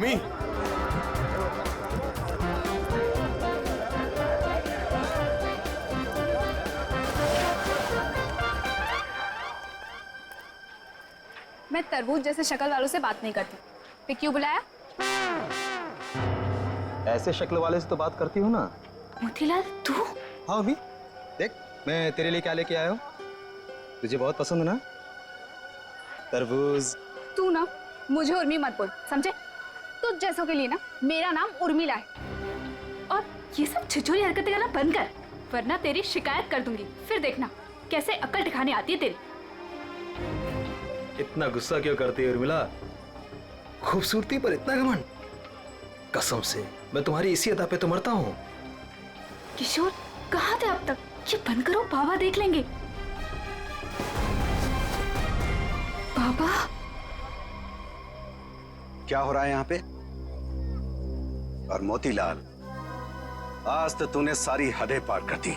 उर्मी, मैं तरबूज जैसे शक्ल वालों से बात नहीं करती। फिर क्यों बुलाया? ऐसे शक्ल वाले से तो बात करती हूँ ना। मोतीलाल तू? हाँ उर्मी, देख मैं तेरे लिए क्या लेके आया हूँ। तुझे बहुत पसंद है ना तरबूज। तू ना मुझे उर्मी मत बोल, समझे? तुझ जैसों के लिए ना मेरा नाम उर्मिला है। और ये सब छिछोरी हरकतें करना बंद कर, वरना तेरी शिकायत कर दूंगी। फिर देखना कैसे अक्ल ठिकाने आती है तेरी। इतना गुस्सा क्यों करती है उर्मिला? खूबसूरती पर इतना घमंड? कसम से मैं तुम्हारी इसी अदा पे तो मरता हूँ। किशोर कहाँ थे अब तक? ये बंद करो, बाबा देख लेंगे। बाबा क्या हो रहा है यहाँ पे? और मोतीलाल, आज तो तूने सारी हदें पार कर दी।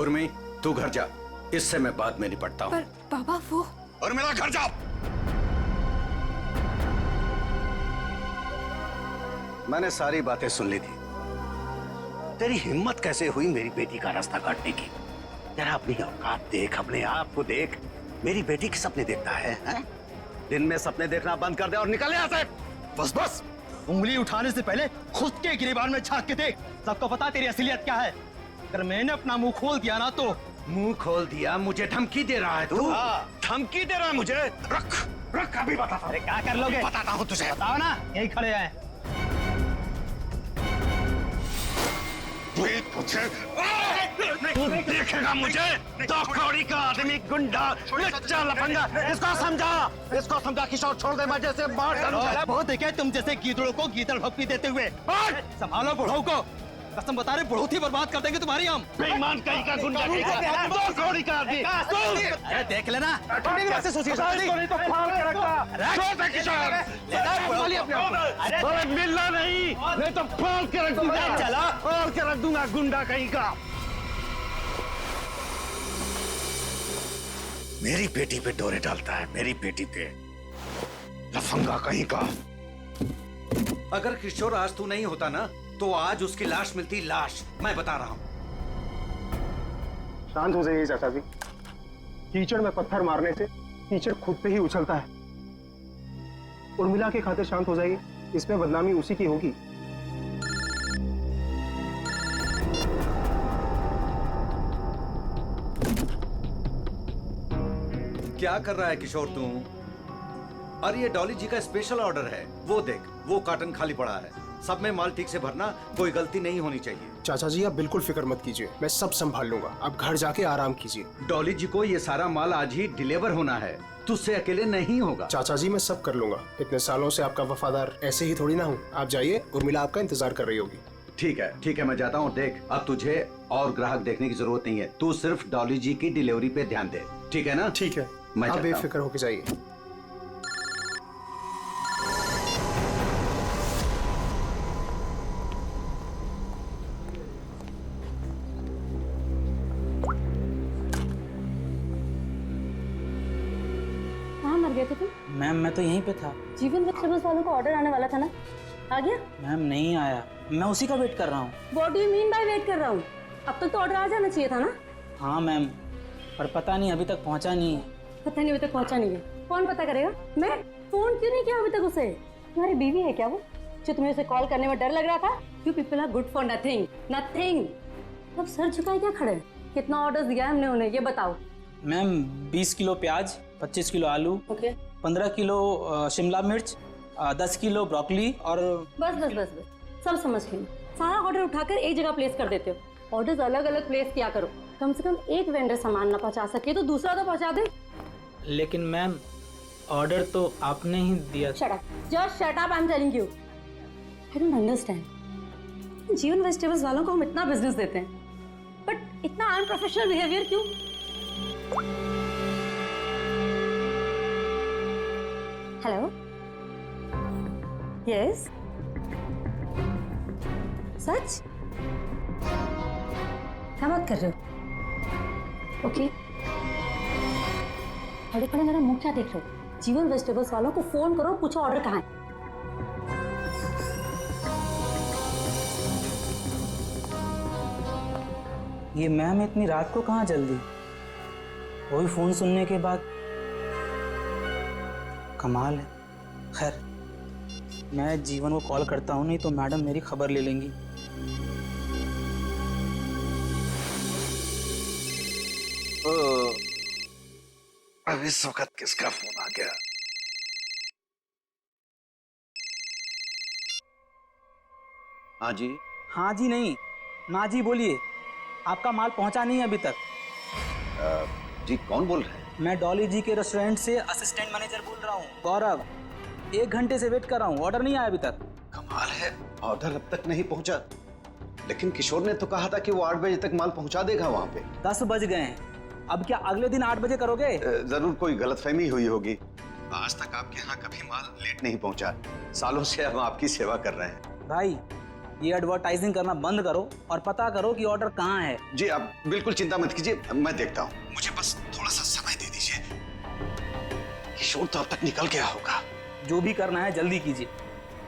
उर्मी तू घर जा, इससे मैं बाद में निपटता हूँ। पर बाबा वो। उर्मिला घर जा। मैंने सारी बातें सुन ली थी। तेरी हिम्मत कैसे हुई मेरी बेटी का रास्ता काटने की? तेरा अपनी औकात देख, अपने आप को देख। मेरी बेटी के सपने देखता है? दिन में सपने देखना बंद कर दे और निकल यहाँ से। बस बस, उंगली उठाने से पहले खुद के गिरेबान में झांक के देख। सबको पता तेरी असलियत क्या है। अगर मैंने अपना मुंह खोल दिया ना तो। मुंह खोल दिया? मुझे धमकी दे रहा है तू? धमकी दे रहा है मुझे? रख रख, अभी बताता हूं। अरे क्या कर लोगे? बताता हूँ तुझे। बताओ ना, यही खड़े हैं। देखेगा मुझे? दो कौड़ी का आदमी, गुंडा, लच्चा लफंगा। इसको समझा किशोर, छोड़ दे, मैं जैसे मार डालूंगा। बहुत देखे तुम जैसे गीदड़ों को गीदड़ भक्ति देते हुए। संभालो बुढ़ऊ को, कसम बता रहे बहुत ही बर्बाद कर देंगे तुम्हारी हम। बेईमान कहीं का, गुंडा कहीं का, दो कौड़ी का आदमी। अरे देख लेना, कैसे सोचिए? नहीं तो फाड़ के रखता। छोड़ दे किशोर। अरे मिलना नहीं तो फाड़ के रख दूंगा। चला फाड़ के रख दूंगा, गुंडा कहीं का। मेरी बेटी पे डोरे डालता है, मेरी बेटी पे, लफंगा कहीं का। अगर किशोर आज तू नहीं होता ना तो आज उसकी लाश मिलती, लाश। मैं बता रहा हूं। शांत हो जाइए चाचा जी। कीचड़ में पत्थर मारने से कीचड़ खुद पे ही उछलता है। उर्मिला की खातिर शांत हो जाइए, इसमें बदनामी उसी की होगी। क्या कर रहा है किशोर तू? और ये डॉली जी का स्पेशल ऑर्डर है, वो देख, वो कार्टन खाली पड़ा है। सब में माल ठीक से भरना, कोई गलती नहीं होनी चाहिए। चाचा जी आप बिल्कुल फिक्र मत कीजिए, मैं सब संभाल लूंगा। आप घर जाके आराम कीजिए। डॉली जी को ये सारा माल आज ही डिलीवर होना है, तुझसे अकेले नहीं होगा। चाचा जी मैं सब कर लूंगा। इतने सालों से आपका वफादार ऐसे ही थोड़ी ना हूँ। आप जाइए, उर्मिला आपका इंतजार कर रही होगी। ठीक है मैं जाता हूँ। देख, अब तुझे और ग्राहक देखने की जरूरत नहीं है, तू सिर्फ डॉली जी की डिलीवरी पे ध्यान दे, ठीक है ना? ठीक है, मैं आप चलता हूं। बेफिक्र होके जाइए। कहाँ मर गए थे तुम? मैम मैं तो यहीं पे था। जीवन वेजिटेबल्स वालों को ऑर्डर आने वाला था ना, आ गया? मैम नहीं आया, मैं उसी का वेट कर रहा हूँ। What do you mean by weight कर रहा हूँ? अब तक तो ऑर्डर आ जाना चाहिए था ना। हाँ मैम, पर पता नहीं अभी तक पहुँचा नहीं है। पता नहीं अभी तक पहुँचा नहीं है, कौन पता करेगा? मैं फोन क्यों नहीं किया अभी तक उसे? तुम्हारी बीवी है क्या वो, जो तुम्हें उसे कॉल करने में डर लग रहा था? You people are good for nothing nothing. अब सर झुकाए क्या खड़े? कितना ऑर्डर दिया है हमने उन्हें, ये बताओ। मैम 20 किलो प्याज, 25 किलो आलू, ओके 15 किलो शिमला मिर्च, 10 किलो ब्रोकली और बस बस बस बस सब समझ गई। सारा ऑर्डर उठाकर एक जगह प्लेस कर देते हो। ऑर्डर्स अलग अलग प्लेस किया करो। कम से कम एक वेंडर सामान ना पहुंचा सके तो दूसरा तो पहुंचा दे। लेकिन मैम ऑर्डर तो आपने ही दिया। Shut up, just shut up, I am telling you. I don't understand. जीवन वेजिटेबल्स वालों को हम इतना बिजनेस देते हैं, बट इतना अनप्रोफेशनल बिहेवियर क्यों? हेलो, यस, सच? क्या बात कर रहे हो? ओके, खड़े खड़े मेरा मुंह क्या देख रहे हो? जीवन वेजिटेबल्स वालों को फोन करो, पूछो ऑर्डर कहाँ है। ये मैम इतनी रात को कहाँ जल्दी? वही फोन सुनने के बाद कमाल है। खैर, मैं जीवन को कॉल करता हूँ, नहीं तो मैडम मेरी खबर ले लेंगी। अब इस वक्त किसका फोन आ गया? हाँ जी। हाँ जी नहीं, ना जी बोलिए। आपका माल पहुँचा नहीं है अभी तक। जी कौन बोल रहे हैं? मैं डॉली जी के रेस्टोरेंट से असिस्टेंट मैनेजर बोल रहा हूँ, गौरव। 1 घंटे से वेट कर रहा हूँ, ऑर्डर नहीं आया अभी तक। कमाल है, ऑर्डर अब तक नहीं पहुंचा। लेकिन किशोर ने तो कहा था कि वो 8 बजे तक माल पहुंचा देगा वहां पे। 10 बज गए हैं, अब क्या अगले दिन 8 बजे करोगे? जरूर कोई गलतफहमी हुई होगी। आज तक आपके यहाँ कभी माल लेट नहीं पहुंचा। सालों से हम आपकी सेवा कर रहे हैं। भाई, ये एडवर्टाइजिंग करना बंद करो और पता करो कि ऑर्डर कहाँ है। जी आप बिल्कुल चिंता मत कीजिए, मैं देखता हूँ। मुझे बस थोड़ा सा समय दे दीजिए। किशोर तो अब तक निकल गया होगा। जो भी करना है जल्दी कीजिए।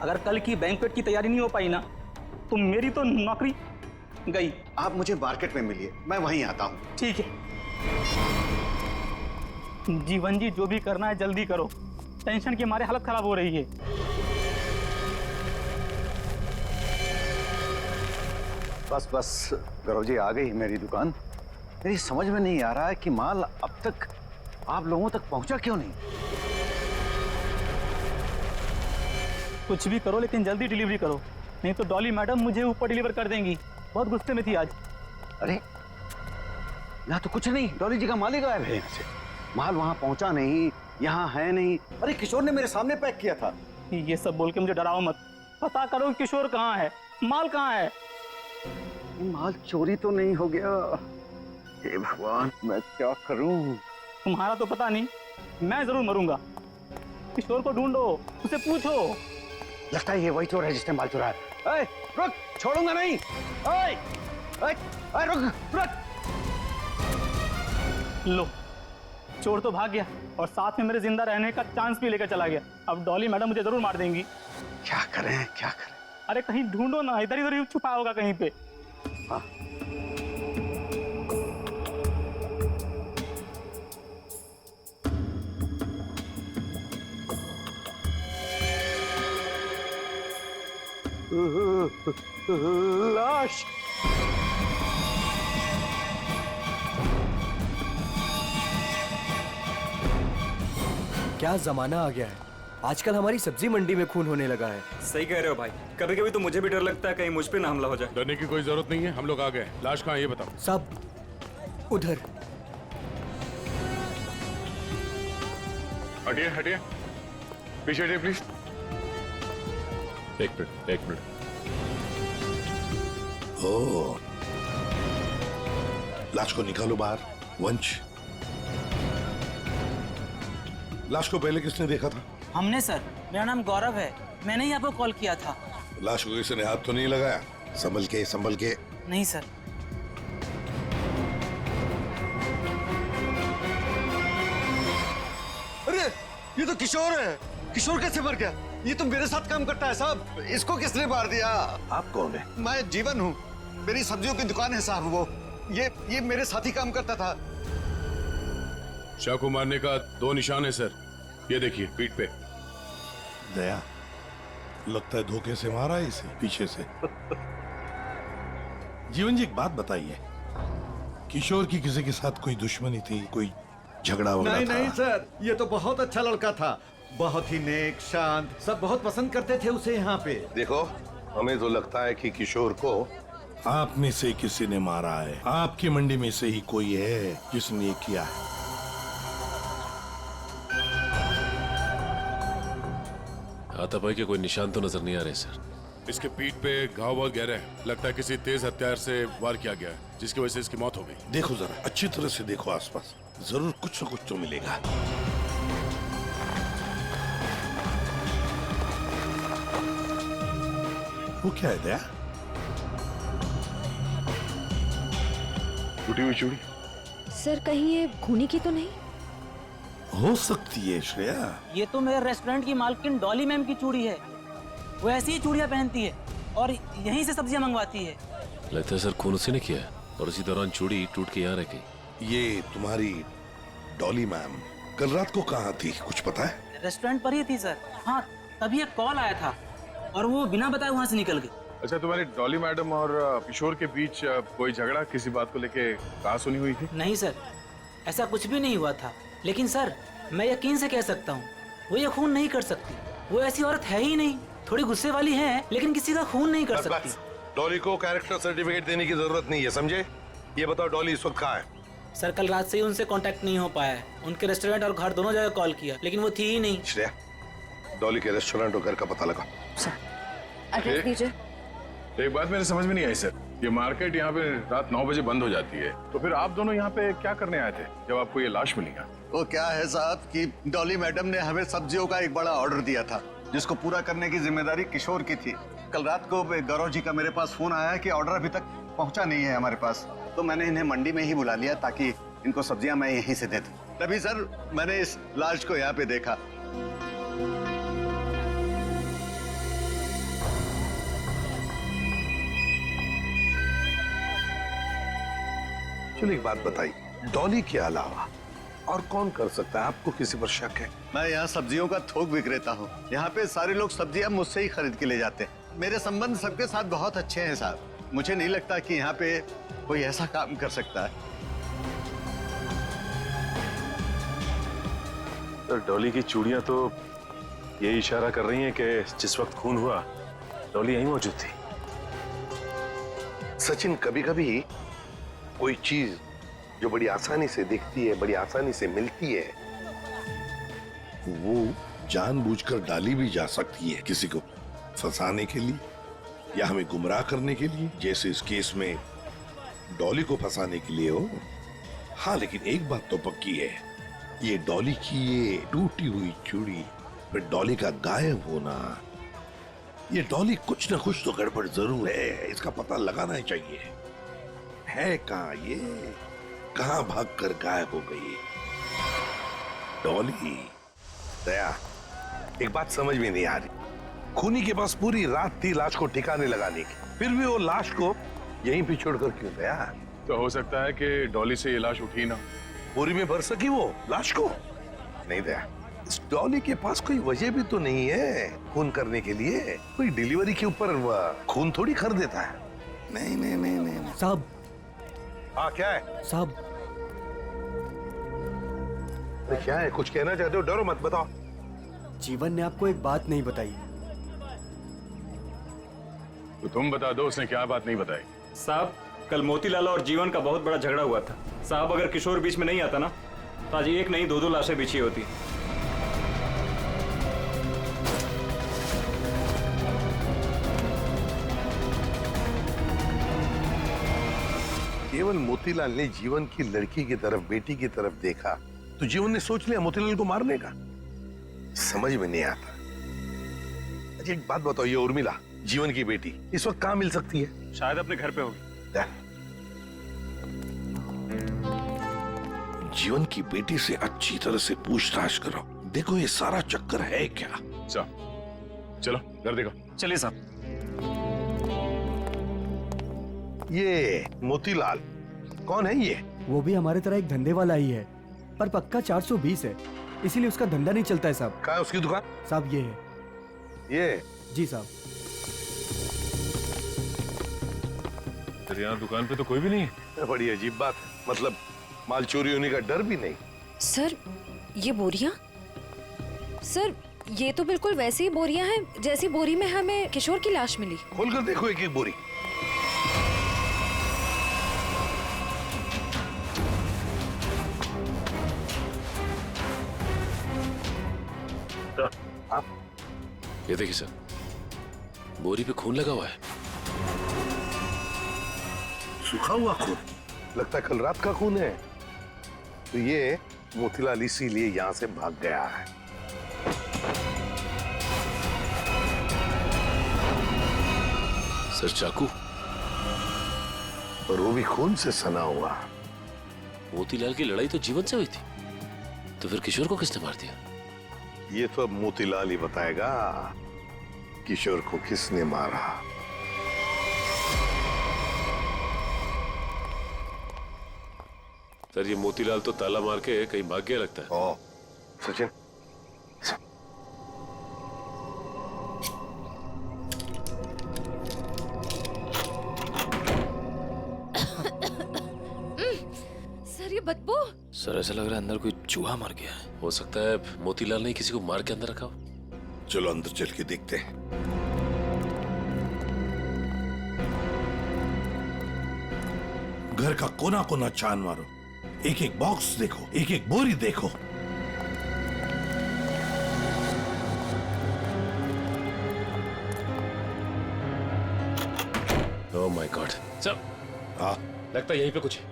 अगर कल की बैंक्वेट की तैयारी नहीं हो पाई ना, तो मेरी तो नौकरी गई। आप मुझे मार्केट में मिलिए, मैं वहीं आता हूँ। ठीक है जीवन जी, जो भी करना है जल्दी करो। टेंशन के मारे हालत खराब हो रही है। बस बस गौरव जी, आ गई मेरी दुकान। मेरी समझ में नहीं आ रहा है कि माल अब तक आप लोगों तक पहुंचा क्यों नहीं। कुछ भी करो लेकिन जल्दी डिलीवरी करो, नहीं तो डॉली मैडम मुझे ऊपर डिलीवर कर देंगी। बहुत गुस्से में थी आज। अरे यहाँ तो कुछ नहीं, डॉली जी का माल ही गायब है यहाँ से। माल वहां पहुंचा नहीं, यहाँ है नहीं। अरे किशोर ने मेरे सामने पैक किया था। ये सब बोल के मुझे डराओ मत। पता करो किशोर कहाँ है, माल कहाँ है। माल चोरी तो नहीं हो गया? हे भगवान, मैं क्या करूं? तुम्हारा तो पता नहीं, मैं जरूर मरूंगा। किशोर को ढूंढो, उसे पूछो। लगता है ये वही चोर है जिसने माल चुराया। ऐ, रुक, छोड़ूंगा नहीं। ऐ, ऐ, ऐ, रुक, रुक। लो, चोर तो भाग गया और साथ में मेरे जिंदा रहने का चांस भी लेकर चला गया। अब डॉली मैडम मुझे जरूर मार देंगी। क्या करें, क्या करें? अरे कहीं ढूंढो ना, इधर इधर ही छुपा होगा कहीं पे। हाँ। लाश। क्या जमाना आ गया है। आजकल हमारी सब्जी मंडी में खून होने लगा है। सही कह रहे हो भाई, कभी कभी तो मुझे भी डर लगता है कहीं मुझ पे ना हमला हो जाए। डरने की कोई जरूरत नहीं है, हम लोग आ गए। लाश कहाँ है ये बताओ। सब उधर। हटिए हटिए, पीछे हटिए प्लीज। एक मिनट, एक मिनट। ओह, लाश को निकालो बाहर। वंश, लाश को पहले किसने देखा था? हमने सर, मेरा नाम गौरव है, मैंने ही आपको कॉल किया था। लाश को किसी ने हाथ तो नहीं लगाया? संभल के, संभल के। नहीं सर। अरे ये तो किशोर है। किशोर कैसे मर गया? ये तो मेरे साथ काम करता है साहब। इसको किसने मार दिया? आप कौन है? मैं जीवन हूँ, मेरी सब्जियों की दुकान है साहब। वो ये मेरे साथ ही काम करता था। शाह को मारने का 2 निशान है सर, ये देखिए पीठ पे। दया, लगता है धोखे से मारा है इसे, पीछे से। जीवन जी, एक बात बताइए, किशोर की किसी के साथ कोई दुश्मनी थी, कोई झगड़ा वगड़ा नहीं था? नहीं सर, ये तो बहुत अच्छा लड़का था। बहुत ही नेक, शांत, सब बहुत पसंद करते थे उसे यहाँ पे। देखो, हमें तो लगता है कि किशोर को आप में से किसी ने मारा है। आपकी मंडी में से ही कोई है जिसने ये किया है। हाथापाई के कोई निशान तो नजर नहीं आ रहे सर। इसके पीठ पे घाव बहुत गहरा है, लगता है किसी तेज हथियार से वार किया गया है, जिसकी वजह से इसकी मौत हो गई। देखो जरा, अच्छी तरह से देखो आसपास, जरूर कुछ न कुछ तो मिलेगा। वो क्या है दया? टूटी हुई चूड़ी। सर कहीं ये खूनी की तो नहीं? हो सकती है श्रेया। ये तो मेरे रेस्टोरेंट की मालकिन डॉली मैम की चूड़ी है। वो ऐसी ही चूड़ियां पहनती है और यहीं से सब्जियां मंगवाती है। लगता है सर खून उसी ने किया है। और उसी दौरान चूड़ी टूट के यहाँ रह गई। ये तुम्हारी डॉली मैम कल रात को कहाँ थी, कुछ पता है? रेस्टोरेंट पर ही थी सर। हाँ, तभी एक कॉल आया था और वो बिना बताए वहाँ से निकल गई। अच्छा, तुम्हारी डॉली मैडम और किशोर के बीच कोई झगड़ा किसी बात को लेके कहाँ सुनी हुई थी? नहीं सर, ऐसा कुछ भी नहीं हुआ था। लेकिन सर, मैं यकीन से कह सकता हूँ वो ये खून नहीं कर सकती। वो ऐसी औरत है ही नहीं। थोड़ी गुस्से वाली है लेकिन किसी का खून नहीं कर सकती। डॉली को कैरेक्टर सर्टिफिकेट देने की जरूरत नहीं है, समझे? ये बताओ डॉली इस वक्त कहाँ है? सर, कल रात से ही उनसे कांटेक्ट नहीं हो पाया है। उनके रेस्टोरेंट और घर दोनों जगह कॉल किया लेकिन वो थी ही नहीं। श्रेया, डॉली के रेस्टोरेंट और घर का पता लगा। एड्रेस दीजिए। एक बात मेरे समझ में नहीं आई सर, ये मार्केट यहाँ पे रात 9 बजे बंद हो जाती है, तो फिर आप दोनों यहाँ पे क्या करने आए थे जब आपको ये लाश मिली? वो क्या है साहब कि डॉली मैडम ने हमें सब्जियों का एक बड़ा ऑर्डर दिया था जिसको पूरा करने की जिम्मेदारी किशोर की थी। कल रात को गौरव जी का मेरे पास फोन आया कि ऑर्डर अभी तक पहुंचा नहीं है हमारे पास, तो मैंने इन्हें मंडी में ही बुला लिया ताकि इनको सब्जियां मैं यहीं से दे दूं। तभी सर मैंने इस लाश को यहाँ पे देखा। चलो एक बात बताइए, डॉली के अलावा और कौन कर सकता है? आपको किसी पर शक है? मैं यहाँ सब्जियों का थोक विक्रेता हूँ। यहाँ पे सारे लोग सब्जियां मुझसे ही खरीद के ले जाते हैं। मेरे संबंध सबके साथ बहुत अच्छे हैं साहब। मुझे नहीं लगता कि यहाँ पे कोई ऐसा काम कर सकता है। तो डॉली की चूड़ियां तो यही इशारा कर रही हैं कि जिस वक्त खून हुआ डॉली यहीं मौजूद थी। सचिन, कभी कभी कोई चीज जो बड़ी आसानी से दिखती है, बड़ी आसानी से मिलती है, वो जानबूझकर डाली भी जा सकती है किसी को फंसाने के लिए या हमें गुमराह करने के लिए, जैसे इस केस में डॉली को फंसाने के लिए हो। हाँ, लेकिन एक बात तो पक्की है, ये डॉली की ये टूटी हुई चूड़ी, फिर डॉली का गायब होना, ये डॉली कुछ ना कुछ तो गड़बड़ जरूर है। इसका पता लगाना ही चाहिए। है कहाँ ये, कहाँ भागकर गायब हो गई डॉली? दया, एक बात समझ में नहीं आ रही, खूनी के पास पूरी रात थी लाश को ठिकाने लगाने की, फिर भी वो लाश को यहीं पे छोड़कर क्यों गया? तो हो सकता है कि डॉली से ये लाश उठी ना, बोरी में भर सकी वो लाश को। नहीं दया, इस डॉली के पास कोई वजह भी तो नहीं है खून करने के लिए। कोई डिलीवरी के ऊपर खून थोड़ी कर देता है। नहीं नहीं नहीं नहीं साहब। हाँ, क्या है साहब? क्या है? कुछ कहना चाहते हो? डरो मत, बताओ। जीवन ने आपको एक बात नहीं बताई। तो तुम बता दो, उसने क्या बात नहीं बताई? साहब, कल मोतीलाल और जीवन का बहुत बड़ा झगड़ा हुआ था। साहब, अगर किशोर बीच में नहीं आता ना तो आज एक नहीं 2-2 लाशें बिछी होती। केवल मोतीलाल ने जीवन की लड़की की तरफ, बेटी की तरफ देखा तो जीवन ने सोच लिया मोतीलाल को मारने का। समझ में नहीं आता। अच्छा एक बात बताओ, ये उर्मिला जीवन की बेटी इस वक्त कहाँ मिल सकती है? शायद अपने घर पे होगी। जीवन की बेटी से अच्छी तरह से पूछताछ करो, देखो ये सारा चक्कर है क्या। चलो घर देखो। चलिए साहब। ये मोतीलाल कौन है? ये वो भी हमारे तरह एक धंधे वाला ही है, पर पक्का 420 है, इसीलिए उसका धंधा नहीं चलता है साहब। कहाँ है उसकी दुकान? साहब ये है। ये? जी साहब। तेरे यहाँ दुकान पे तो कोई भी नहीं है? बड़ी अजीब बात है, मतलब माल चोरी होने का डर भी नहीं। सर, ये बोरियां? सर, ये तो बिल्कुल वैसी ही बोरियां हैं जैसी बोरी में हमें किशोर की लाश मिली। खोलकर देखो एक एक बोरी। ये देखिए सर, बोरी पे खून लगा हुआ है। सूखा हुआ खून? लगता है कल रात का खून है। तो ये मोतीलाल इसीलिए यहाँ से भाग गया है। सर, चाकू? और वो भी खून से सना हुआ। मोतीलाल की लड़ाई तो जीवन से हुई थी, तो फिर किशोर को किसने मार दिया? ये तो अब मोतीलाल ही बताएगा किशोर को किसने मारा। सर ये मोतीलाल तो ताला मार के कहीं भाग गया लगता है। ओ, सचिन सर ये बदबू। सर ऐसा लग रहा है अंदर कोई चूहा मर गया है। हो सकता है मोतीलाल ने किसी को मार के अंदर रखा हो। चलो अंदर चल के देखते हैं। घर का कोना कोना छान मारो, एक एक बॉक्स देखो, एक एक बोरी देखो। ओह माय गॉड सर, हाँ लगता है यहीं पे कुछ है।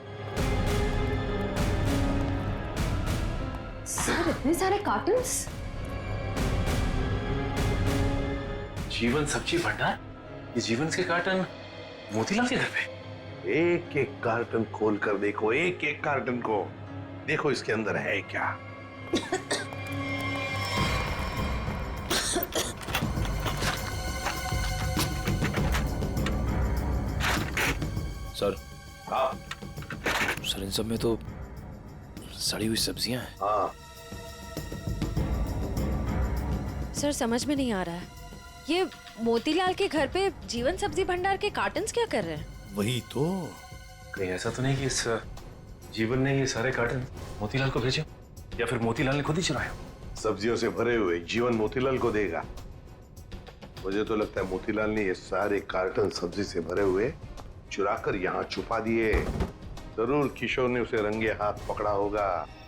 सर इतने सारे कार्टन्स। जीवन सब्जी भंडार, ये जीवन के कार्टन मोतीलाल के घर पे। एक एक कार्टन खोल कर देखो, एक एक कार्टन को देखो, इसके अंदर है क्या। सर हाँ सर इन सब में तो सड़ी हुई सब्जियां हैं। हाँ सर समझ में नहीं आ रहा है, ये मोतीलाल के घर पे जीवन सब्जी भंडार के कार्टन्स क्या कर रहे हैं? वही तो। कहीं ऐसा तो नहीं कि इस जीवन ने ये सारे कार्टन मोतीलाल को भेजे, या फिर मोतीलाल ने खुद ही चुराया? सब्जियों से भरे हुए जीवन मोतीलाल को देगा। मुझे तो लगता है मोतीलाल ने ये सारे कार्टन सब्जी से भरे हुए चुराकर यहाँ छुपा दिए। जरूर किशोर ने उसे रंगे हाथ पकड़ा होगा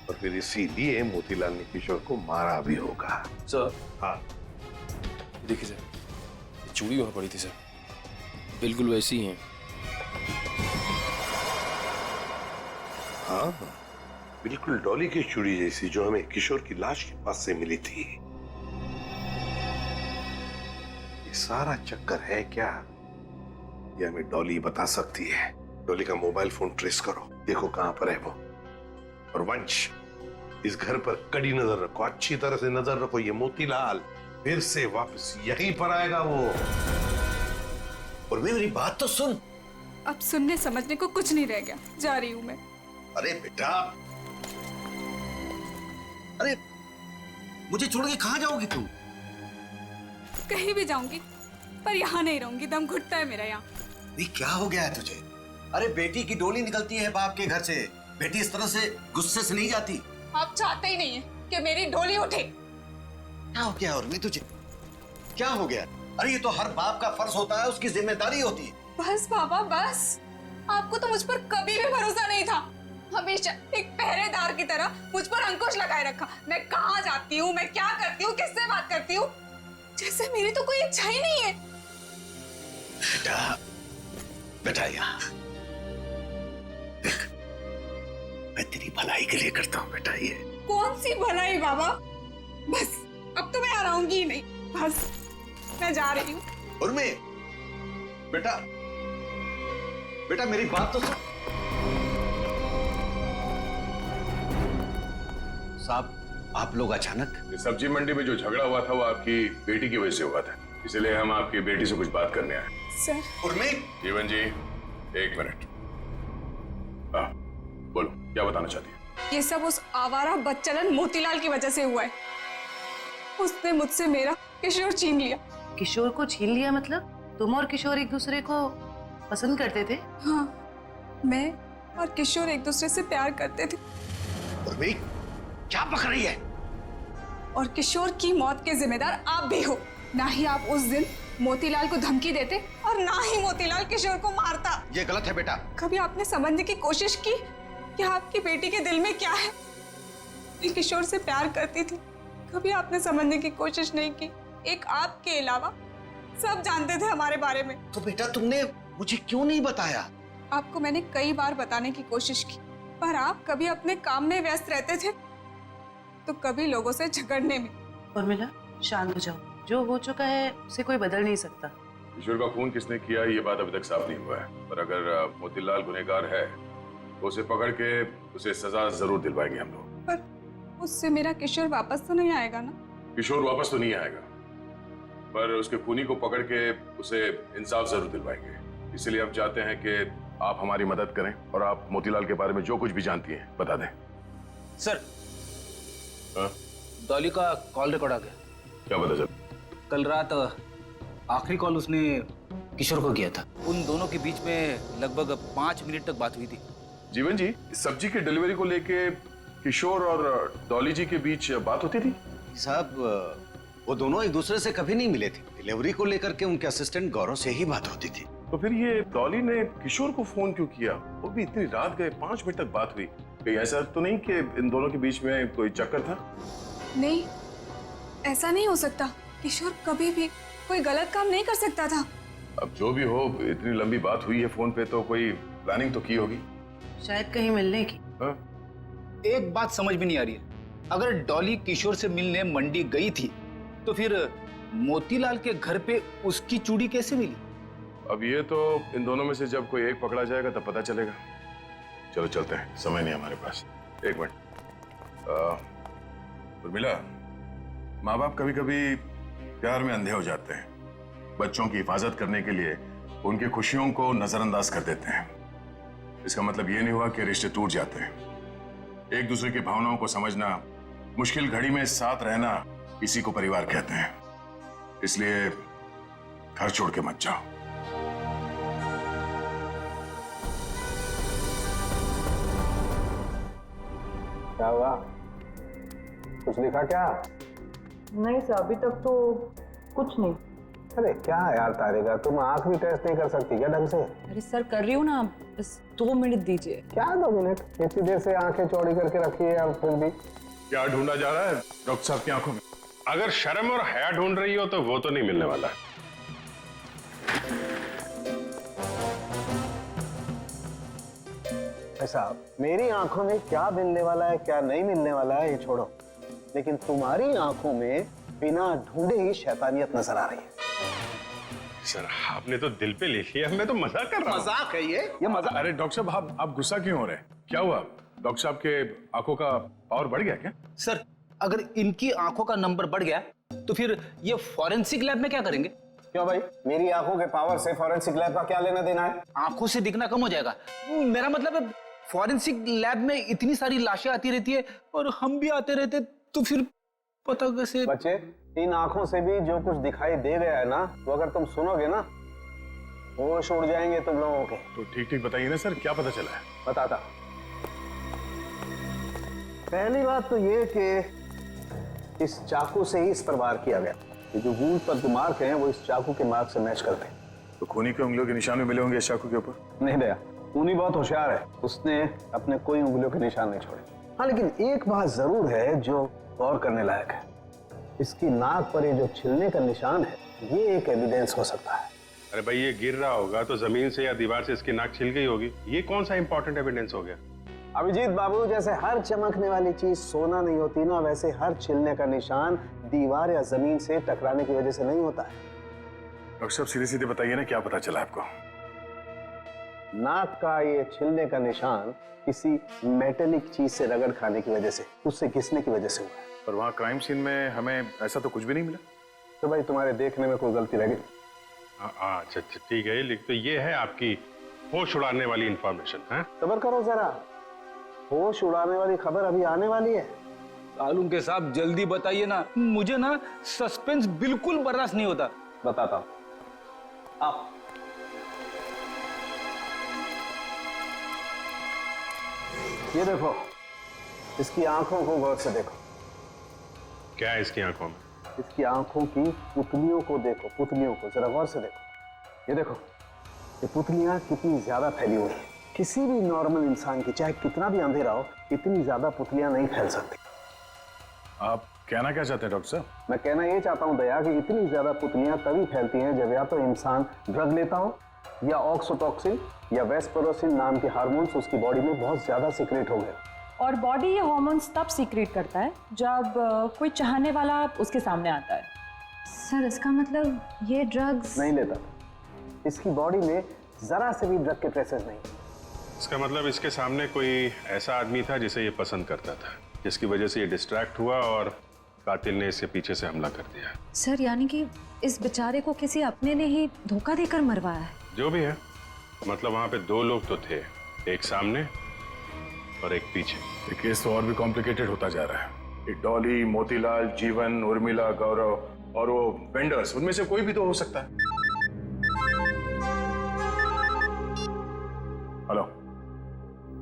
और फिर इसीलिए मोतीलाल ने किशोर को मारा भी होगा। सर हाँ देखिए सर, ये चूड़ी वहां पड़ी थी सर, बिल्कुल वैसी ही है। हाँ बिल्कुल डॉली की चूड़ी जैसी जो हमें किशोर की लाश के पास से मिली थी। ये सारा चक्कर है क्या, ये हमें डॉली बता सकती है। डॉली का मोबाइल फोन ट्रेस करो, देखो कहां पर है वो। और वंश, इस घर पर कड़ी नजर रखो, अच्छी तरह से नजर रखो। ये मोतीलाल फिर से वापस यहीं पर आएगा वो। और मेरी बात तो सुन। अब सुनने समझने को कुछ नहीं रह गया, जा रही हूँ मैं। अरे बेटा, अरे मुझे छोड़ के कहाँ जाओगी तुम? कहीं भी जाऊंगी पर यहाँ नहीं रहूंगी, दम घुटता है मेरा यहाँ। नहीं क्या हो गया है तुझे? अरे बेटी की डोली निकलती है बाप के घर से, बेटी इस तरह से गुस्से से नहीं जाती। आप चाहते ही नहीं है कि मेरी डोली उठे। क्या हो गया उर्मी तुझे? क्या हो गया? अरे ये तो हर बाप का फर्ज होता है, उसकी जिम्मेदारी होती है। बस बाबा बस, आपको तो मुझ पर कभी भी भरोसा नहीं था। हमेशा एक पहरेदार की तरह मुझ पर अंकुश लगाए रखा। मैं कहाँ जाती हूँ, मैं क्या करती हूँ, किससे बात करती हूँ, जैसे मेरी तो कोई इच्छा ही नहीं है। बेटा बेटा यहाँ देख, मैं तेरी भलाई के लिए करता हूँ बेटा। ये कौन सी भलाई बाबा, बस अब तो मैं आऊंगी ही नहीं, बस मैं जा रही हूँ। उर्मी बेटा, बेटा मेरी बात तो सुन। साहब आप लोग अचानक? इस सब्जी मंडी में जो झगड़ा हुआ था वो आपकी बेटी की वजह से हुआ था, इसलिए हम आपकी बेटी से कुछ बात करने आए। सर उर्मी। जीवन जी एक मिनट, बोलो क्या बताना चाहती है? ये सब उस आवारा बदचलन मोतीलाल की वजह से हुआ है। उसने मुझसे मेरा किशोर छीन लिया। किशोर को छीन लिया मतलब? तुम और किशोर एक दूसरे को पसंद करते थे? हाँ, मैं और किशोर एक दूसरे से प्यार करते थे। उर्मी क्या बक रही है? और किशोर की मौत के जिम्मेदार आप भी हो। ना ही आप उस दिन मोतीलाल को धमकी देते और ना ही मोतीलाल किशोर को मारता। ये गलत है बेटा। कभी आपने समझने की कोशिश की कि आपकी बेटी के दिल में क्या है? मैं किशोर से प्यार करती थी, कभी आपने समझने की कोशिश नहीं की। एक आपके अलावा सब जानते थे हमारे बारे में। तो बेटा तुमने मुझे क्यों नहीं बताया? आपको मैंने कई बार बताने की कोशिश की, पर आप कभी अपने काम में व्यस्त रहते थे तो कभी लोगों से झगड़ने में। उर्मिला शांत हो जाओ, जो हो चुका है उसे कोई बदल नहीं सकता। किशोर का खून किसने किया ये बात अभी तक साफ नहीं हुआ है, पर अगर मोतीलाल गुनहगार है तो उसे पकड़ के उसे सजा जरूर दिलवाएंगे हम लोग। पर उससे मेरा किशोर वापस तो नहीं आएगा ना? किशोर वापस तो नहीं आएगा, पर उसके खूनी को पकड़ के उसे इंसाफ जरूर दिलवाएंगे। इसलिए हम चाहते हैं कि आप हमारी मदद करें और आप मोतीलाल के बारे में जो कुछ भी जानती हैं बता दें। सर, हाँ? डॉली का कॉल रिकॉर्ड आ गया। क्या पता चल? कल रात आखिरी कॉल उसने किशोर को किया था। उन दोनों के बीच में लगभग 5 मिनट तक बात हुई थी। जीवन जी, सब्जी की डिलीवरी को लेके किशोर और डॉली जी के बीच बात होती थी? साहब, वो दोनों एक दूसरे से कभी नहीं मिले थे। डिलीवरी को लेकर के उनके असिस्टेंट गौरव से ही बात होती थी। तो फिर ये डॉली ने किशोर को फोन क्यों किया? वो भी इतनी रात गए, 5 मिनट तक बात हुई। कहीं ऐसा तो नहीं कि इन दोनों के बीच में कोई चक्कर था? नहीं, ऐसा नहीं हो सकता। किशोर कभी भी कोई गलत काम नहीं कर सकता था। अब जो भी हो, इतनी लंबी बात हुई है फोन पे तो कोई प्लानिंग तो की होगी। शायद कहीं मिलने की। हाँ? एक बात समझ में नहीं आ रही है, अगर डॉली किशोर से मिलने मंडी गई थी तो फिर मोतीलाल के घर पे उसकी चूड़ी कैसे मिली? अब ये तो इन दोनों में से जब कोई एक पकड़ा जाएगा तब पता चलेगा। चलो चलते हैं, समय नहीं हमारे पास। एक मिनट। उर्मिला, माँ बाप कभी कभी प्यार में अंधे हो जाते हैं। बच्चों की हिफाजत करने के लिए उनकी खुशियों को नजरअंदाज कर देते हैं। इसका मतलब ये नहीं हुआ कि रिश्ते टूट जाते हैं। एक दूसरे की भावनाओं को समझना, मुश्किल घड़ी में साथ रहना, इसी को परिवार कहते हैं। इसलिए घर छोड़ के मत जाओ। क्या हुआ? कुछ दिखा क्या? नहीं सर, अभी तक तो कुछ नहीं। अरे क्या यार तारिका, तुम आंख भी टेस्ट नहीं कर सकती क्या ढंग से? अरे सर, कर रही हूँ ना, बस 2 मिनट दीजिए। क्या 2 मिनट? इतनी देर से आंखें चौड़ी करके रखी है और फिर भी क्या ढूंढा जा रहा है डॉक्टर साहब की आंखों में? अगर शर्म और हया ढूंढ रही हो तो वो तो नहीं मिलने वाला। साहब, मेरी आंखों में क्या मिलने वाला है क्या नहीं मिलने वाला है ये छोड़ो, लेकिन तुम्हारी आंखों में बिना ढूंढे ही शैतानियत नजर आ रही है। सर, आपने तो दिल पे ले लिया, मैं तो मजाक कर रहा हूँ। मजाक है ये मजाक। अरे डॉक्टर साहब, आप गुस्सा क्यों हो रहे हैं? क्या हुआ? डॉक्टर साहब के आंखों का पावर बढ़ गया क्या? सर, अगर इनकी आंखों का नंबर बढ़ गया तो फिर ये फॉरेंसिक लैब में क्या करेंगे? क्यों भाई, मेरी आंखों के पावर से फॉरेंसिक लैब का क्या लेना देना है? आंखों से दिखना कम हो जाएगा। मेरा मतलब है, फॉरेंसिक लैब में इतनी सारी लाशें आती रहती है और हम भी आते रहते, तो फिर पता कैसे? बच्चे, इन आंखों से भी जो कुछ दिखाई दे गया है ना, वो अगर तुम सुनोगे ना, होश उड़ जाएंगे तुम लोगों के। तो ठीक ठीक बताइए ना सर, क्या पता चला है? बताता। पहली बात तो ये कि इस चाकू से ही इस पर वार किया गया। ये जो वूंड पर जो मार्क हैं वो इस चाकू के मार्क से मैच करते हैं। तो खूनी के उंगलियों के निशान भी मिले होंगे इस चाकू के ऊपर? नहीं दया, खूनी बहुत होशियार है, उसने अपने कोई उंगलियों के निशान नहीं छोड़े। हाँ, लेकिन एक बात जरूर है जो गौर करने लायक है। इसकी नाक पर ये जो छिलने का निशान है, ये एक एविडेंस हो सकता है। अरे भाई, ये गिर रहा होगा तो जमीन से या दीवार से इसकी नाक छिल गई होगी। ये कौन सा इंपॉर्टेंट एविडेंस हो गया? अभिजीत बाबू, जैसे हर चमकने वाली चीज सोना नहीं होती ना, वैसे हर छिलने का निशान दीवार या जमीन से टकराने की वजह से नहीं होता है। डॉक्टर साहब, सीधे सीधे बताइए ना, क्या पता चला आपको? नाक का ये छिलने का निशान किसी मेटेलिक चीज से रगड़ खाने की वजह से, उससे घिसने की वजह से हुआ है। पर वहाँ क्राइम सीन में हमें ऐसा तो कुछ भी नहीं मिला। तो भाई, तुम्हारे देखने में कोई गलती रह गई? अच्छा, ठीक है। तो ये है आपकी होश उड़ाने वाली इंफॉर्मेशन है? सब्र करो जरा, होश उड़ाने वाली खबर अभी आने वाली है। तालुम के साहब, जल्दी बताइए ना, मुझे ना सस्पेंस बिल्कुल बर्दाश्त नहीं होता। बताता हूं। आप ये देखो, इसकी आंखों को गौर से देखो। क्या है इसकी आंखों में? इसकी आंखों की पुतलियों को देखो, पुतलियों को जरा गौर से देखो। ये देखो, ये पुतलियां कितनी ज्यादा फैली हुई हैं। किसी भी नॉर्मल इंसान की, चाहे कितना भी अंधेरा हो, इतनी ज्यादा पुतलियां नहीं फैल सकती। आप कहना क्या चाहते हैं डॉक्टर साहब? मैं कहना ये चाहता हूं दया कि इतनी ज्यादा पुतलियां तभी फैलती हैं जब या तो इंसान ड्रग लेता हो, या ऑक्सीटोसिन या वेस्परोसिन नाम के हार्मोन्स उसकी बॉडी में बहुत ज्यादा सीक्रेट हो गए। और बॉडी ये हार्मोन्स तब सीक्रेट करता है जब कोई चाहने वाला उसके सामने आता है। सर, इसका मतलब ये ड्रग्स नहीं लेता। इसकी बॉडी में जरा से भी ड्रग के ट्रेसेस नहीं। इसका मतलब इसके सामने कोई ऐसा आदमी था जिसे ये पसंद करता था, जिसकी वजह से ये डिस्ट्रैक्ट हुआ और कातिल ने इसके पीछे से हमला कर दिया। सर, यानी कि इस बेचारे को किसी अपने ने ही धोखा देकर मरवाया है। जो भी है, मतलब वहां पे दो लोग तो थे, एक सामने और एक पीछे। ये केस तो और भी कॉम्प्लिकेटेड होता जा रहा है। ये डॉली, मोतीलाल, जीवन, उर्मिला, गौरव और वो वेंडर्स, उनमें से कोई भी तो हो सकता है। हेलो,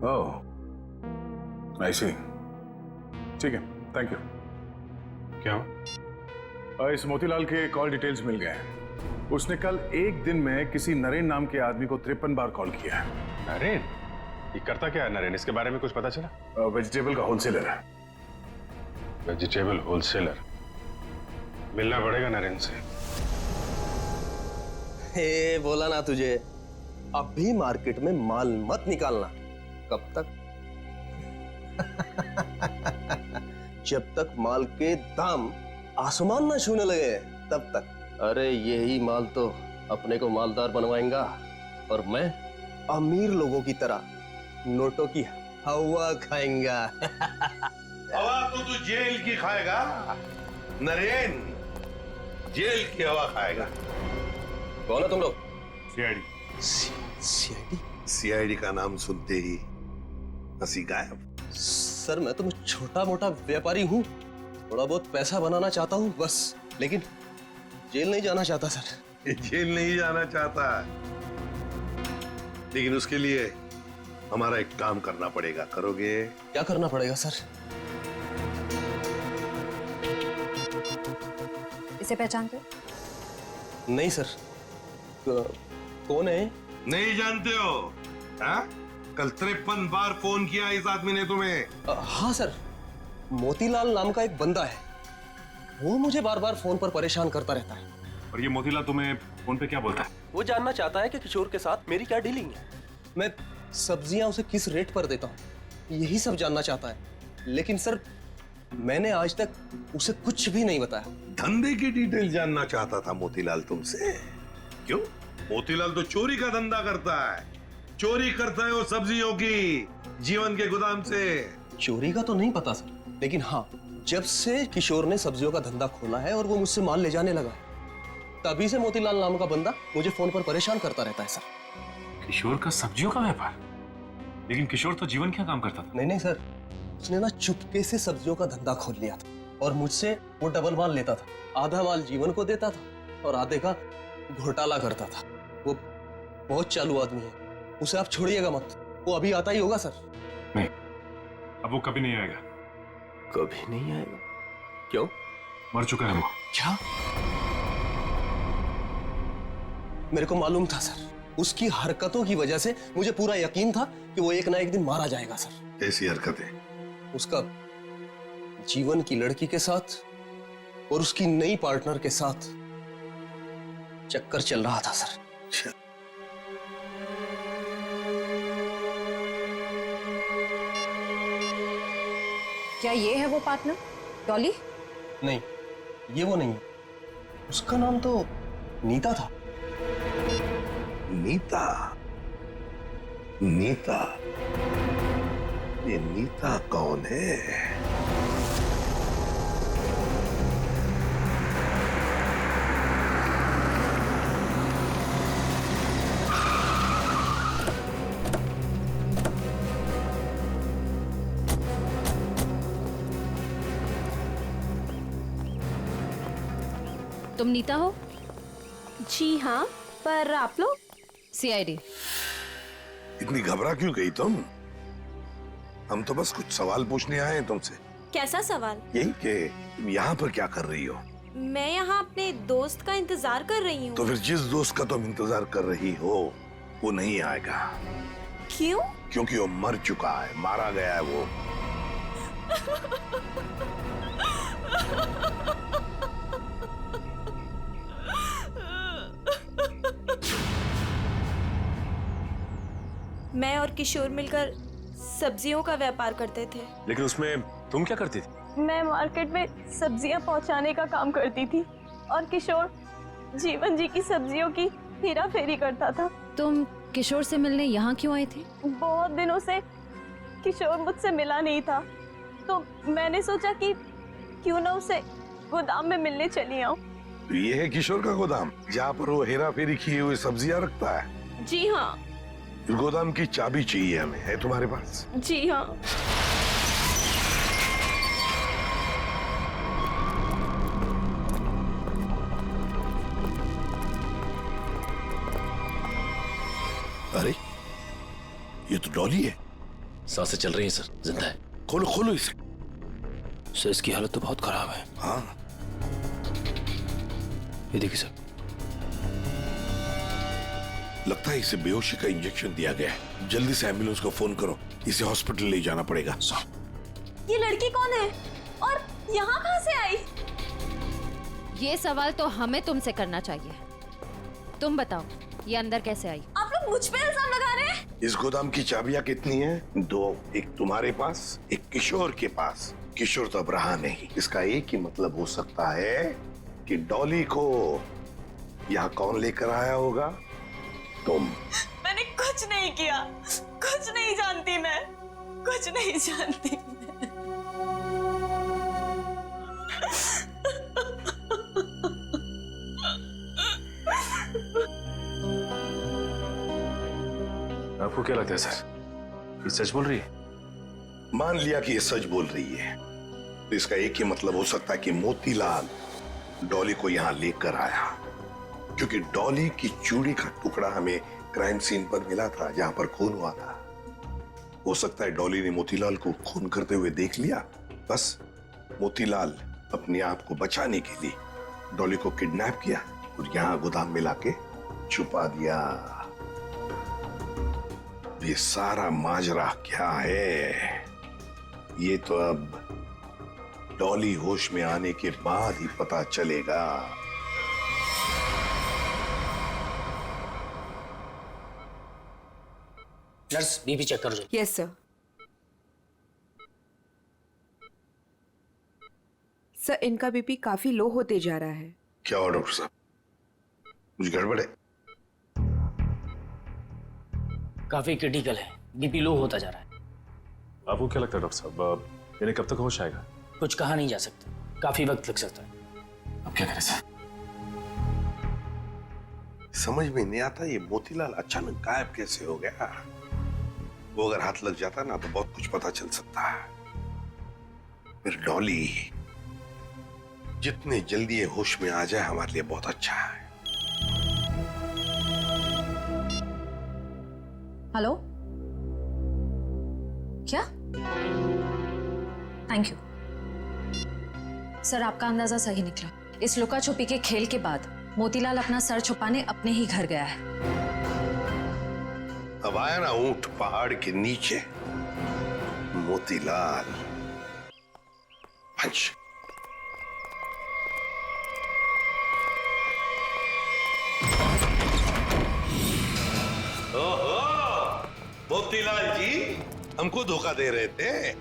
ओह आई सी, ठीक है, थैंक यू। क्या हुआ? इस मोतीलाल के कॉल डिटेल्स मिल गए हैं। उसने कल एक दिन में किसी नरेन नाम के आदमी को 53 बार कॉल किया है। नरेन? ये करता क्या है नरेन? इसके बारे में कुछ पता चला? वेजिटेबल का होलसेलर है। Vegetable wholesaler? मिलना पड़ेगा नरेन से। हे बोला ना तुझे, अब भी मार्केट में माल मत निकालना। कब तक? जब तक माल के दाम आसमान ना छूने लगे तब तक। अरे यही माल तो अपने को मालदार बनवाएगा और मैं अमीर लोगों की तरह नोटों की हवा खाएंगा। हवा तो तू जेल की खाएगा नरेन, जेल की हवा खाएगा। कौन है तुम लोग? सीआईडी। सीआईडी? सीआईडी का नाम सुनते ही हंसी गायब। सर मैं तो छोटा मोटा व्यापारी हूँ, थोड़ा बहुत पैसा बनाना चाहता हूँ बस, लेकिन जेल नहीं जाना चाहता सर। जेल नहीं जाना चाहता, लेकिन उसके लिए हमारा एक काम करना पड़ेगा। करोगे? क्या करना पड़ेगा सर? इसे पहचानते? नहीं सर। कौन है? नहीं जानते हो? हाँ? कल 53 बार फोन किया इस आदमी ने तुम्हें। हाँ सर, मोतीलाल नाम का एक बंदा है, वो मुझे बार बार फोन पर परेशान करता रहता है। और ये मोतीलाल तुम्हें फोन पे क्या बोलता है? वो जानना चाहता है कि किशोर के साथ मेरी क्या डीलिंग है, मैं सब्जियां उसे किस रेट पर देता हूँ, यही सब जानना चाहता है। लेकिन सर मैंने आज तक उसे कुछ भी नहीं बताया। धंधे की डिटेल जानना चाहता था मोतीलाल तुमसे। क्यों? मोतीलाल तो चोरी का धंधा करता है, चोरी करता है वो सब्जियों की जीवन के गोदाम से। चोरी का तो नहीं पता सर, लेकिन हाँ जब से किशोर ने सब्जियों का धंधा खोला है और वो मुझसे माल ले जाने लगा, तभी से मोतीलाल नाम का बंदा मुझे फोन पर परेशान करता रहता है सर। किशोर का सब्जियों का व्यापार? लेकिन किशोर तो जीवन क्या काम करता था? नहीं सर, उसने ना चुपके से सब्जियों का धंधा खोल लिया था और मुझसे वो डबल माल लेता था। आधा माल जीवन को देता था और आधे का घोटाला करता था। वो बहुत चालू आदमी है, उसे आप छोड़िएगा मत, वो अभी आता ही होगा सर। नहीं, अब वो कभी नहीं आएगा। कभी नहीं आएगा? क्यों? मर चुका है वो। क्या? मेरे को मालूम था सर, उसकी हरकतों की वजह से मुझे पूरा यकीन था कि वो एक ना एक दिन मारा जाएगा सर। कैसी हरकतें? उसका जीवन की लड़की के साथ और उसकी नई पार्टनर के साथ चक्कर चल रहा था सर। क्या ये है वो पार्टनर, डॉली? नहीं, ये वो नहीं है। उसका नाम तो नीता था। नीता? नीता? ये नीता कौन है? तुम नीता हो? जी हाँ, पर आप लोग? सीआईडी। इतनी घबरा क्यों गई तुम? हम तो बस कुछ सवाल पूछने आए हैं तुमसे। कैसा सवाल? यही कि तुम यहाँ पर क्या कर रही हो? मैं यहाँ अपने दोस्त का इंतजार कर रही हूँ। तो फिर जिस दोस्त का तुम इंतजार कर रही हो वो नहीं आएगा। क्यों? क्योंकि वो मर चुका है, मारा गया है वो। मैं और किशोर मिलकर सब्जियों का व्यापार करते थे। लेकिन उसमें तुम क्या करती थी? मैं मार्केट में सब्जियां पहुंचाने का काम करती थी और किशोर जीवन जी की सब्जियों की हेरा फेरी करता था। तुम किशोर से मिलने यहाँ क्यों आई थी? बहुत दिनों से किशोर मुझसे मिला नहीं था, तो मैंने सोचा कि क्यों ना उसे गोदाम में मिलने चली आऊं। तो ये है किशोर का गोदाम, जहाँ पर वो हेरा फेरी किए हुए सब्जियां रखता है? जी हाँ, इस गोदाम की चाबी चाहिए हमें, है तुम्हारे पास? जी हाँ। अरे ये तो डॉली है। सांसें चल रही हैं सर, जिंदा है। खोलो खोलो इसे। सर इसकी हालत तो बहुत खराब है। हाँ ये देखिए सर, लगता है इसे बेहोशी का इंजेक्शन दिया गया है। जल्दी से एम्बुलेंस को फोन करो, इसे हॉस्पिटल ले जाना पड़ेगा। ये लड़की कौन है और यहाँ कहाँ से आई? ये सवाल तो हमें तुमसे करना चाहिए। तुम बताओ, ये अंदर कैसे आई? आप लोग मुझ पे इल्जाम लगा रहे हैं? इस गोदाम की चाबियां कितनी हैं? 2, एक तुम्हारे पास, एक किशोर के पास। किशोर तो अब रहा नहीं। इसका एक ही मतलब हो सकता है कि डॉली को यहाँ कौन लेकर आया होगा? तुम। मैंने कुछ नहीं किया, कुछ नहीं जानती मैं, कुछ नहीं जानती आपको क्या लगता है सर, ये सच बोल रही है? मान लिया कि ये सच बोल रही है, तो इसका एक ही मतलब हो सकता है कि मोतीलाल डॉली को यहाँ लेकर आया, क्योंकि डॉली की चूड़ी का टुकड़ा हमें क्राइम सीन पर मिला था, जहां पर खून हुआ था। हो सकता है डॉली ने मोतीलाल को खून करते हुए देख लिया। बस मोतीलाल अपने आप को बचाने के लिए डॉली को किडनैप किया और यहाँ गोदाम में लाके छुपा दिया। ये सारा माजरा क्या है, ये तो अब डॉली होश में आने के बाद ही पता चलेगा। नर्स, बीपी चेक कर दो। Yes sir. सर इनका बीपी काफी लो होते जा रहा है। क्या हुआ डॉक्टर साहब, कुछ गड़बड़ है? काफी क्रिटिकल है, बीपी लो होता जा रहा है। आपको क्या लगता है डॉक्टर साहब, इन्हें कब तक होश आएगा? कुछ कहा नहीं जा सकता, काफी वक्त लग सकता है। अब क्या करें सर? समझ में नहीं आता ये मोतीलाल अचानक गायब कैसे हो गया। वो अगर हाथ लग जाता ना तो बहुत कुछ पता चल सकता है। फिर डॉली जितने जल्दी ये होश में आ जाए हमारे लिए बहुत अच्छा है। हेलो, क्या? थैंक यू सर, आपका अंदाजा सही निकला। इस लुका छुपी के खेल के बाद मोतीलाल अपना सर छुपाने अपने ही घर गया है। अब आया ना ऊंट पहाड़ के नीचे, मोतीलाल। पंच। ओहो, मोतीलाल जी हमको धोखा दे रहे थे।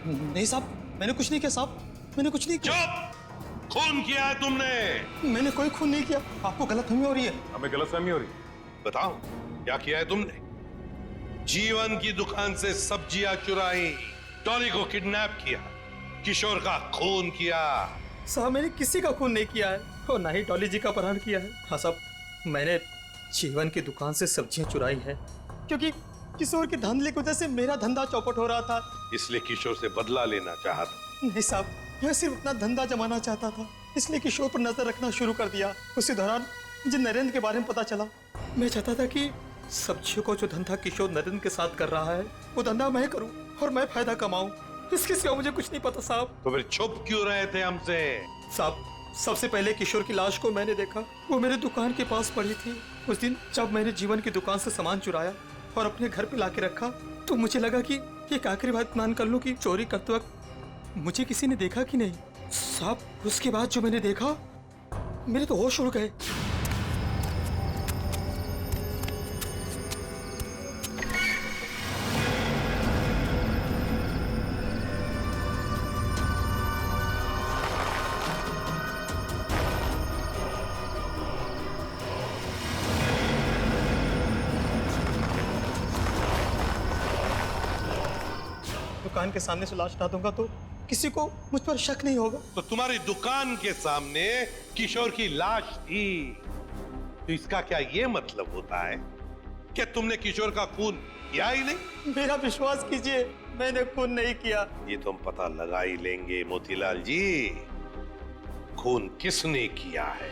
नहीं साहब, मैंने कुछ नहीं किया साहब, मैंने कुछ नहीं किया। चुप! खून किया है तुमने। मैंने कोई खून नहीं किया, आपको गलतफहमी हो रही है। हमें गलतफहमी हो रही है। बताओ क्या किया है तुमने? जीवन की दुकान से सब्जियां चुराई, डॉली को किडनैप किया, किशोर का खून किया। साहब मैंने किसी का खून नहीं किया है और ना ही डॉली जी का अपहरण किया है। हाँ साहब, मैंने जीवन की दुकान से सब्जियां चुराई है क्योंकि किशोर के धंधे की वजह से मेरा धंधा चौपट हो रहा था, इसलिए किशोर से बदला लेना चाहा था। नहीं साहब, मैं सिर्फ अपना धंधा जमाना चाहता था, इसलिए किशोर पर नजर रखना शुरू कर दिया। उसी दौरान मुझे नरेंद्र के बारे में पता चला। मैं चाहता था कि सब्जियों को जो धंधा किशोर नरेंद्र के साथ कर रहा है वो धंधा मैं करूं और मैं फायदा कमाऊं। इसके सिवा मुझे कुछ नहीं पता साहब। तो फिर छुप क्यों रहे थे हमसे? साहब सबसे पहले किशोर की लाश को मैंने देखा, वो मेरे दुकान के पास पड़ी थी। उस दिन जब मैंने जीवन की दुकान से सामान चुराया और अपने घर पे लाके रखा तो मुझे लगा कि एक आखिरी बात मान कर लूं कि चोरी करते वक्त मुझे किसी ने देखा कि नहीं। साहब उसके बाद जो मैंने देखा मेरे तो होश उड़ गए। दुकान के सामने से लाश हटा दूंगा तो किसी को मुझ पर शक नहीं होगा। तो तुम्हारी दुकान के सामने किशोर की लाश थी तो इसका क्या ये मतलब होता है कि तुमने किशोर का खून किया ही नहीं? मेरा विश्वास कीजिए, मैंने खून नहीं किया। ये तो हम पता लगा ही लेंगे मोतीलाल जी, खून किसने किया है।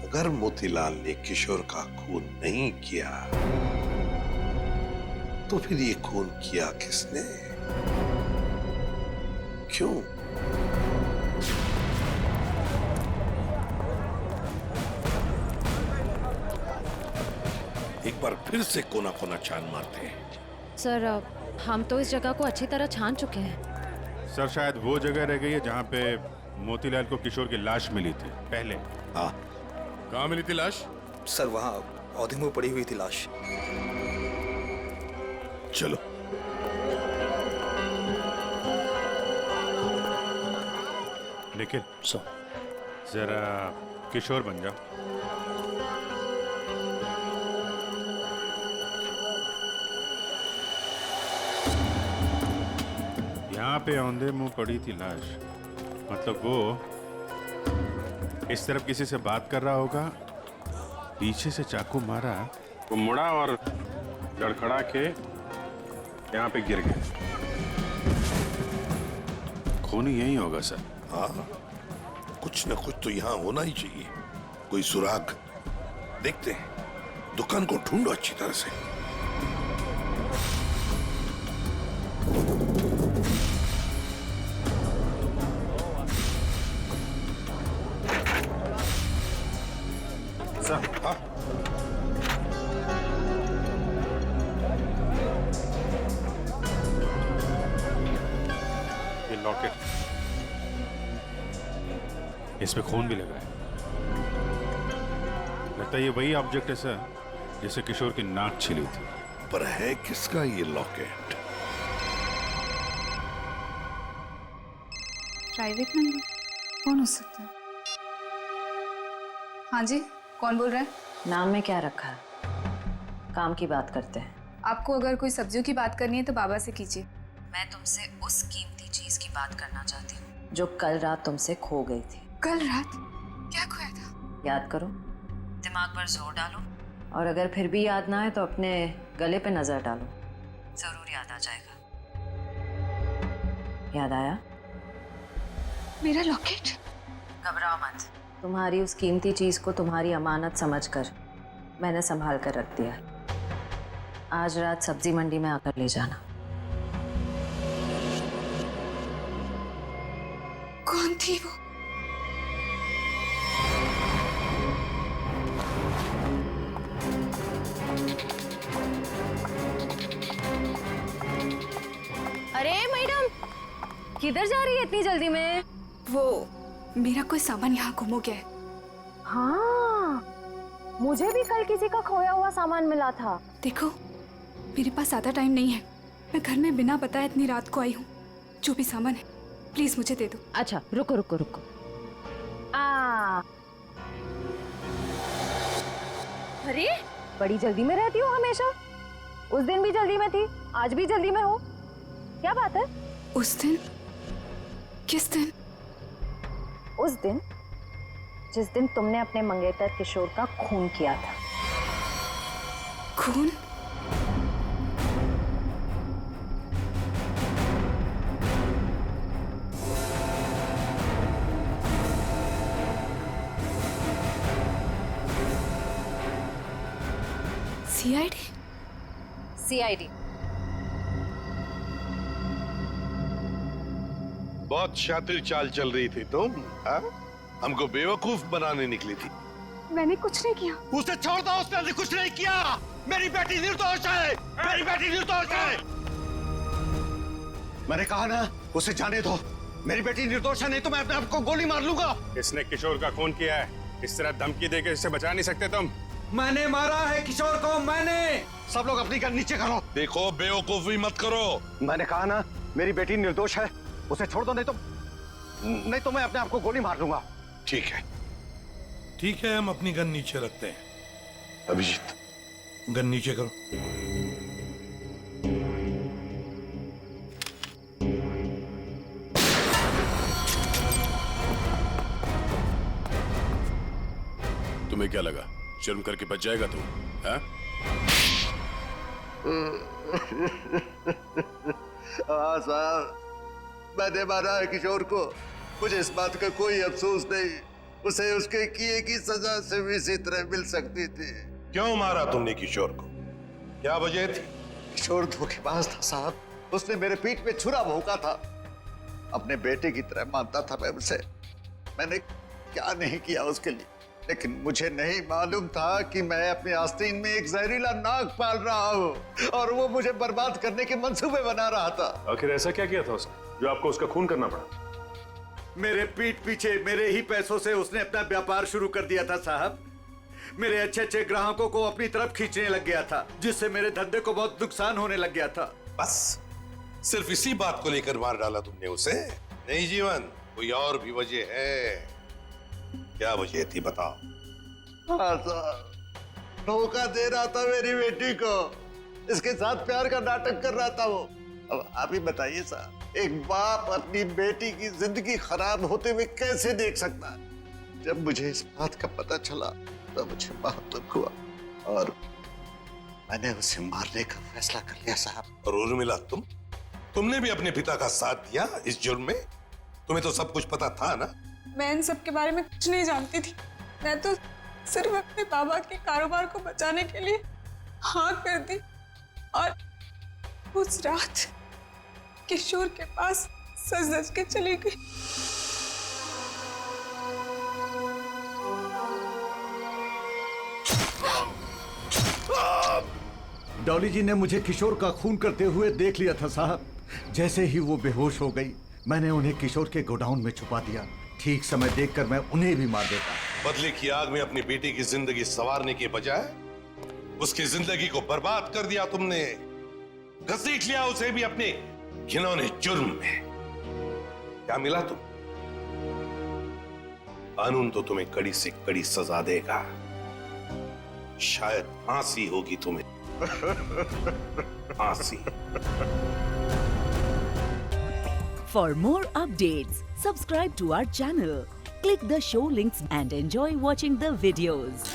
अगर मोतीलाल ने किशोर का खून नहीं किया तो फिर ये खून किया किसने, क्यों? एक बार फिर से कोना कोना छान मारते हैं। सर हम तो इस जगह को अच्छी तरह छान चुके हैं। सर शायद वो जगह रह गई है जहाँ पे मोतीलाल को किशोर की लाश मिली थी पहले। हाँ, कहाँ मिली थी लाश? सर वहाँ पौधे में पड़ी हुई थी लाश। चलो। निखिल जरा किशोर बन जाओ। यहाँ पे औंधे मुंह पड़ी थी लाश, मतलब वो इस तरफ किसी से बात कर रहा होगा, पीछे से चाकू मारा, वो मुड़ा और लड़खड़ा के यहाँ पे गिर गया। खून यही होगा सर। हाँ, कुछ न कुछ तो यहाँ होना ही चाहिए, कोई सुराग। देखते हैं, दुकान को ढूंढो अच्छी तरह से। सर हाँ, ये लॉकेट, इसमें खून भी लगा है। लगता है ये वही ऑब्जेक्ट है सर जिसे किशोर की नाक छिली थी। पर है किसका ये लॉकेट? प्राइवेट नंबर कौन हो सकता है? हाँ जी, कौन बोल रहा है? नाम में क्या रखा है? काम की बात करते हैं। आपको अगर कोई सब्जियों की बात करनी है तो बाबा से कीजिए। मैं तुमसे उस कीमती चीज की बात करना चाहती हूँ जो कल रात तुमसे खो गई थी। कल रात क्या खोया था? याद करो, दिमाग पर जोर डालो, और अगर फिर भी याद ना आए तो अपने गले पे नजर डालो, जरूर याद आ जाएगा। याद आया? मेरा लॉकेट? घबराओ मत, तुम्हारी उस कीमती चीज को तुम्हारी अमानत समझकर मैंने संभाल कर रख दिया। आज रात सब्जी मंडी में आकर ले जाना। कौन थी वो? अरे मैडम, किधर जा रही है इतनी जल्दी में? वो मेरा कोई सामान यहाँ गुम हो गया है। हाँ, मुझे भी कल किसी का खोया हुआ सामान मिला था। देखो, मेरे पास ज़्यादा टाइम नहीं है, मैं घर में बिना बताए इतनी रात को आई हूँ। जो भी सामान है प्लीज मुझे दे दो। अच्छा रुको रुको रुको। अरे बड़ी जल्दी में रहती हो हमेशा। उस दिन भी जल्दी में थी, आज भी जल्दी में हो, क्या बात है? उस दिन? किस दिन? उस दिन जिस दिन तुमने अपने मंगेतर किशोर का खून किया था। खून? सीआईडी? सीआईडी। बहुत शातिर चाल चल रही थी तुम, हाँ? हमको बेवकूफ बनाने निकली थी। मैंने कुछ नहीं किया। उसे छोड़ दो, उसने कुछ नहीं किया। मेरी बेटी निर्दोष है, मेरी बेटी निर्दोष है। मैंने कहा ना, उसे जाने दो। मेरी बेटी निर्दोष है, नहीं तो मैं अपने आप को गोली मार लूंगा। इसने किशोर का खून किया है, इस तरह धमकी देके इसे बचा नहीं सकते तुम। मैंने मारा है किशोर को, मैंने। सब लोग अपनी गन नीचे करो। देखो, बेवकूफी मत करो। मैंने कहा ना, मेरी बेटी निर्दोष है, उसे छोड़ दो, नहीं तो मैं अपने आप को गोली मार लूंगा। ठीक है, ठीक है, हम अपनी गन नीचे रखते हैं। अभिजीत, गन नीचे करो। तुम्हें क्या लगा शर्म करके बच जाएगा तू? हाँ साहब, मैंने मारा है किशोर को। मुझे इस बात का कोई अफसोस नहीं। उसे उसके किए की सजा से भी इसी तरह मिल सकती थी। क्यों मारा तुमने किशोर को? क्या वजह थी? किशोर धोखेबाज था साहब। उसने मेरे पीठ पे छुरा भोंका था। अपने बेटे की तरह मानता था मैं उसे। मैंने क्या नहीं किया उसके लिए, लेकिन मुझे नहीं मालूम था कि मैं अपने आस्तीन में एक जहरीला नाग पाल रहा हूँ और वो मुझे बर्बाद करने के मंसूबे बना रहा था। आखिर ऐसा क्या किया था उसने जो आपको उसका खून करना पड़ा? मेरे पीठ पीछे मेरे ही पैसों से उसने अपना व्यापार शुरू कर दिया था साहब। मेरे अच्छे अच्छे ग्राहकों को अपनी तरफ खींचने लग गया था, जिससे मेरे धंधे को बहुत नुकसान होने लग गया था। बस सिर्फ इसी बात को लेकर मार डाला तुमने उसे? नहीं जीवन, कोई और भी वजह है। क्या वजह थी बताओ? हाँ साहब, धोखा दे रहा था मेरी बेटी को। इसके साथ प्यार का नाटक कर रहा था वो। अब आप ही बताइए साहब, एक बाप अपनी बेटी की जिंदगी खराब होते हुए कैसे देख सकता है? जब मुझे इस बात का पता चला तो मुझे बहुत दुख हुआ और मैंने उसे मारने का फैसला कर लिया साहब। और उर्मिला, तुमने भी अपने पिता का साथ दिया इस जुर्म में? तुम्हें तो सब कुछ पता था ना? मैं इन सब के बारे में कुछ नहीं जानती थी। मैं तो सिर्फ अपने बाबा के कारोबार को बचाने के लिए हाँ कर दी और उस रात किशोर के पास सज धज के चली गई। डॉली जी ने मुझे किशोर का खून करते हुए देख लिया था साहब। जैसे ही वो बेहोश हो गई, मैंने उन्हें किशोर के गोडाउन में छुपा दिया। ठीक समय देखकर मैं उन्हें भी मार देता। बदले की आग में अपनी बेटी की जिंदगी संवारने के बजाय उसकी जिंदगी को बर्बाद कर दिया तुमने। घसीट लिया उसे भी अपने घिनौने जुर्म में। क्या मिला तुम? कानून तो तुम्हें कड़ी से कड़ी सजा देगा। शायद फांसी होगी तुम्हें। फांसी। For more updates, subscribe to our channel, click the show links and enjoy watching the videos.